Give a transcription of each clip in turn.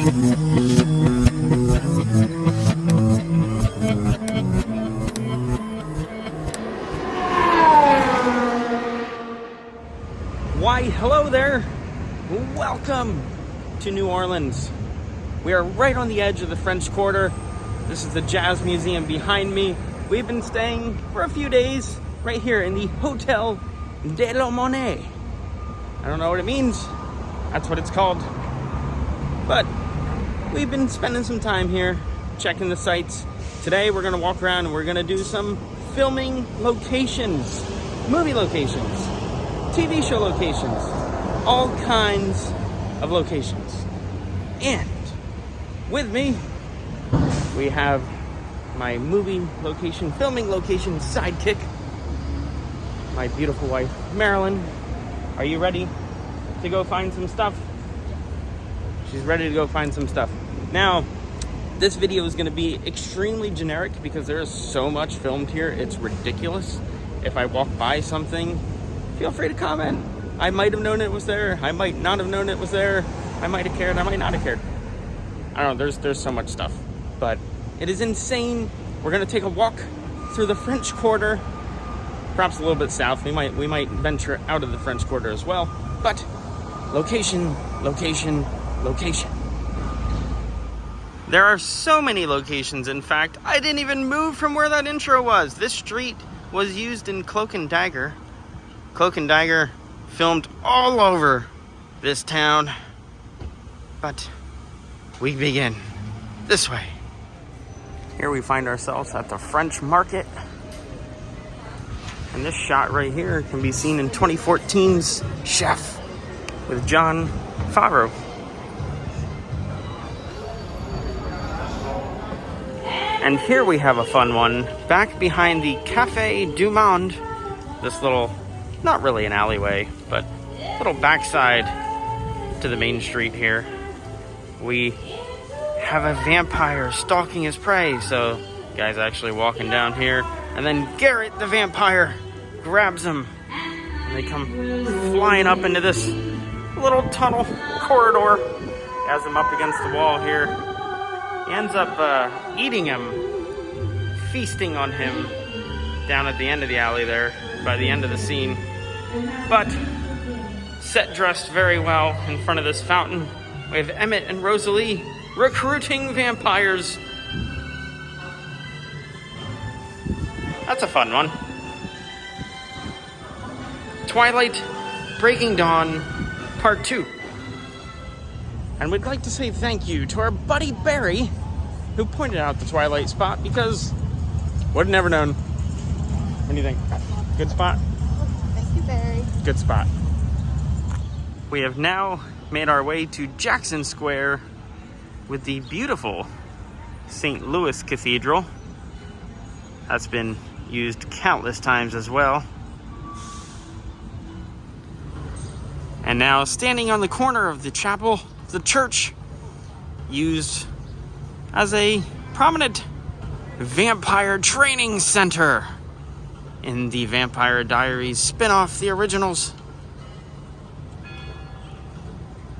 Why, hello there. Welcome to New Orleans. We are right on the edge of the French Quarter. This is the Jazz Museum behind me. We've been staying for a few days right here in the Hotel de la Monnaie. I don't know what it means. That's what it's called. But we've been spending some time here, checking the sights. Today we're gonna walk around and we're gonna do some filming locations, movie locations, TV show locations, all kinds of locations. And with me, we have my movie location, filming location sidekick, my beautiful wife, Marilyn. Are you ready to go find some stuff? She's ready to go find some stuff. Now, this video is gonna be extremely generic because there is so much filmed here, it's ridiculous. If I walk by something, feel free to comment. I might have known it was there, I might not have known it was there, I might have cared, I might not have cared. I don't know, there's so much stuff, but it is insane. We're gonna take a walk through the French Quarter, perhaps a little bit south. We might venture out of the French Quarter as well, but location, location, location. There are so many locations, in fact, I didn't even move from where that intro was. This street was used in Cloak and Dagger. Cloak and Dagger filmed all over this town, but we begin this way. Here we find ourselves at the French Market. And this shot right here can be seen in 2014's Chef with Jon Favreau. And here we have a fun one, back behind the Café du Monde. This little, not really an alleyway, but little backside to the main street here. We have a vampire stalking his prey. So, guy's actually walking down here, and then Garrett the vampire grabs him, and they come flying up into this little tunnel corridor. Has him up against the wall here. He ends up eating him, feasting on him down at the end of the alley there by the end of the scene. But set dressed very well in front of this fountain. We have Emmett and Rosalie recruiting vampires. That's a fun one. Twilight, Breaking Dawn, Part 2. And we'd like to say thank you to our buddy Barry, who pointed out the Twilight spot, because would have never known. What do you think? Good spot? Thank you, Barry. Good spot. We have now made our way to Jackson Square with the beautiful St. Louis Cathedral. That's been used countless times as well. And now standing on the corner of the chapel, the church, used as a prominent vampire training center in the Vampire Diaries spin-off, The Originals.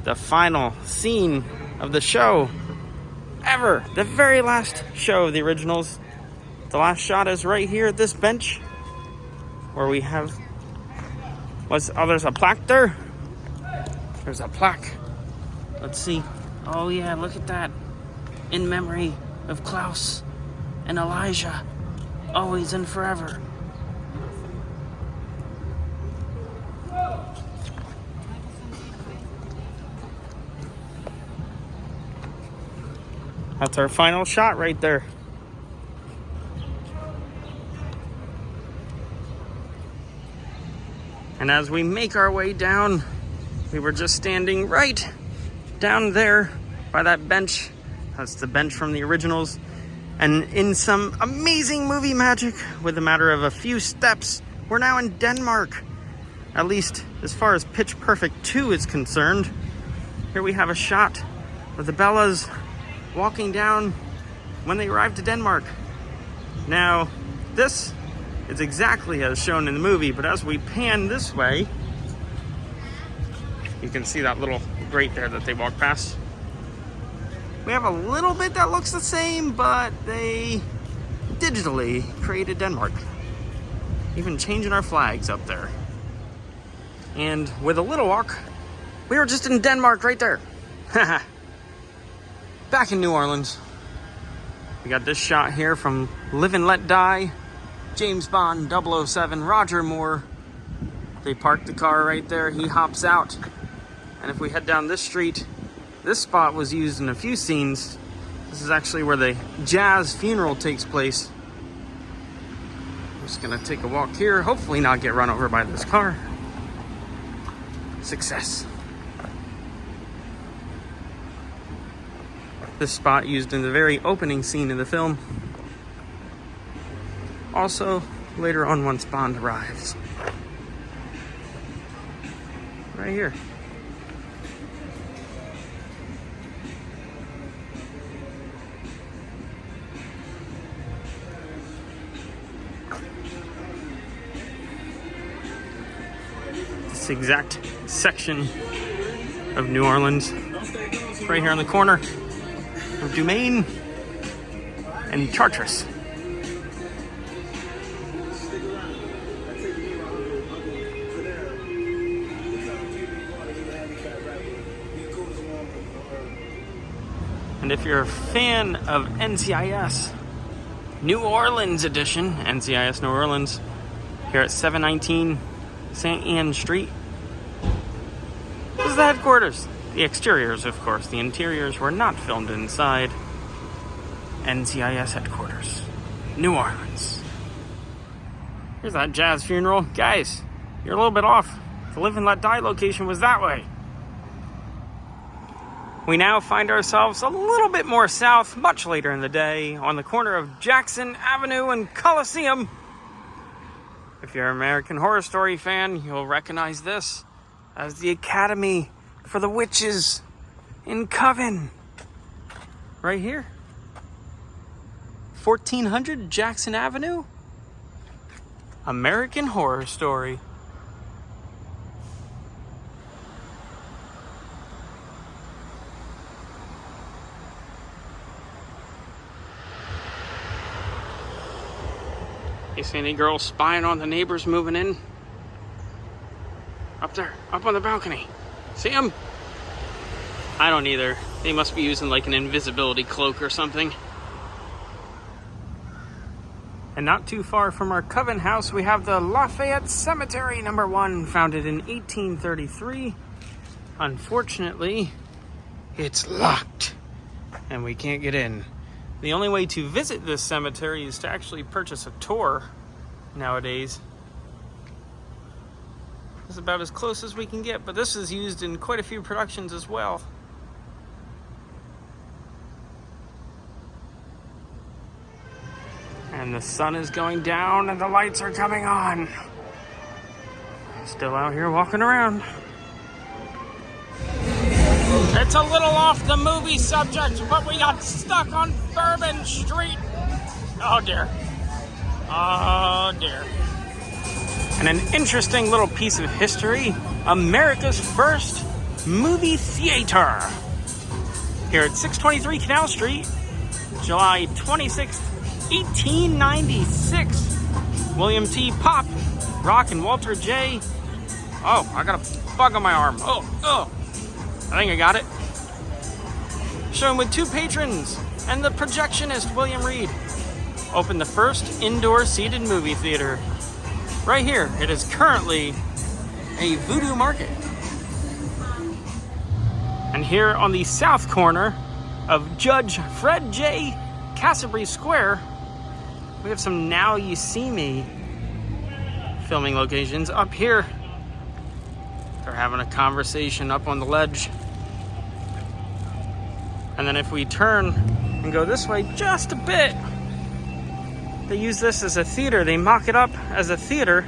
The final scene of the show ever, the very last show of The Originals. The last shot is right here at this bench where we have, there's a plaque there. There's a plaque. Let's see. Oh yeah, look at that. In memory of Klaus and Elijah, always and forever. That's our final shot right there. And as we make our way down, we were just standing right down there by that bench. That's the bench from The Originals. And in some amazing movie magic, with a matter of a few steps, we're now in Denmark. At least as far as Pitch Perfect 2 is concerned. Here we have a shot of the Bellas walking down when they arrived to Denmark. Now, this is exactly as shown in the movie, but as we pan this way, you can see that little grate there that they walk past. We have a little bit that looks the same, but they digitally created Denmark. Even changing our flags up there. And with a little walk, we were just in Denmark right there. Back in New Orleans. We got this shot here from Live and Let Die, James Bond 007, Roger Moore. They parked the car right there. He hops out. And if we head down this street, this spot was used in a few scenes. This is actually where the jazz funeral takes place. I'm just gonna take a walk here, hopefully not get run over by this car. Success. This spot used in the very opening scene of the film. Also, later on once Bond arrives. Right here. This exact section of New Orleans, right here on the corner of Dumaine and Chartres. And if you're a fan of NCIS New Orleans edition, NCIS New Orleans, here at 719 St. Anne Street, this is the headquarters. The exteriors, of course. The interiors were not filmed inside. NCIS headquarters, New Orleans. Here's that jazz funeral. Guys, you're a little bit off. The Live and Let Die location was that way. We now find ourselves a little bit more south, much later in the day, on the corner of Jackson Avenue and Coliseum. If you're an American Horror Story fan, you'll recognize this as the Academy for the Witches in Coven. Right here. 1400 Jackson Avenue. American Horror Story. You see any girls spying on the neighbors moving in? Up there, up on the balcony. See them? I don't either. They must be using like an invisibility cloak or something. And not too far from our Coven house, we have the Lafayette Cemetery #1, founded in 1833. Unfortunately, it's locked and we can't get in. The only way to visit this cemetery is to actually purchase a tour nowadays. It's about as close as we can get, but this is used in quite a few productions as well. And the sun is going down and the lights are coming on. Still out here walking around. It's a little off the movie subject, but we got stuck on Bourbon Street. Oh dear. Oh dear. And an interesting little piece of history, America's first movie theater. Here at 623 Canal Street, July 26th, 1896. William T. Pop, Rock and Walter J. Oh, I got a bug on my arm. Oh. I think I got it. Shown with 2 patrons and the projectionist, William Reed. Opened the first indoor seated movie theater. Right here, it is currently a voodoo market. And here on the south corner of Judge Fred J. Casabry Square, we have some Now You See Me filming locations. Up here, they're having a conversation up on the ledge. And then if we turn and go this way just a bit, they use this as a theater. They mock it up as a theater.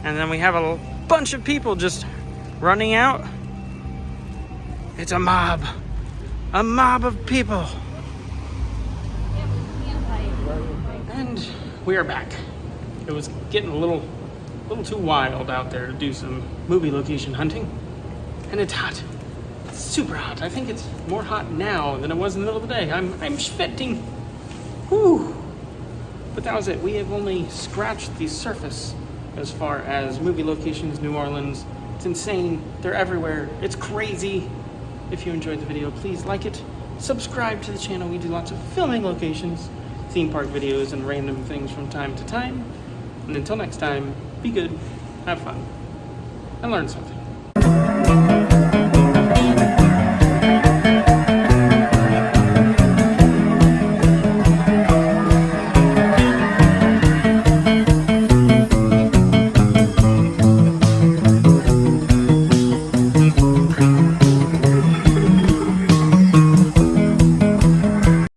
And then we have a bunch of people just running out. It's a mob. A mob of people. And we are back. It was getting a little too wild out there to do some movie location hunting. And it's hot. super hot. I think it's more hot now than it was in the middle of the day. I'm sweating. Whew. But that was it. We have only scratched the surface as far as movie locations, New Orleans. It's insane. They're everywhere. It's crazy. If you enjoyed the video, please like it. Subscribe to the channel. We do lots of filming locations, theme park videos, and random things from time to time. And until next time, be good, have fun, and learn something.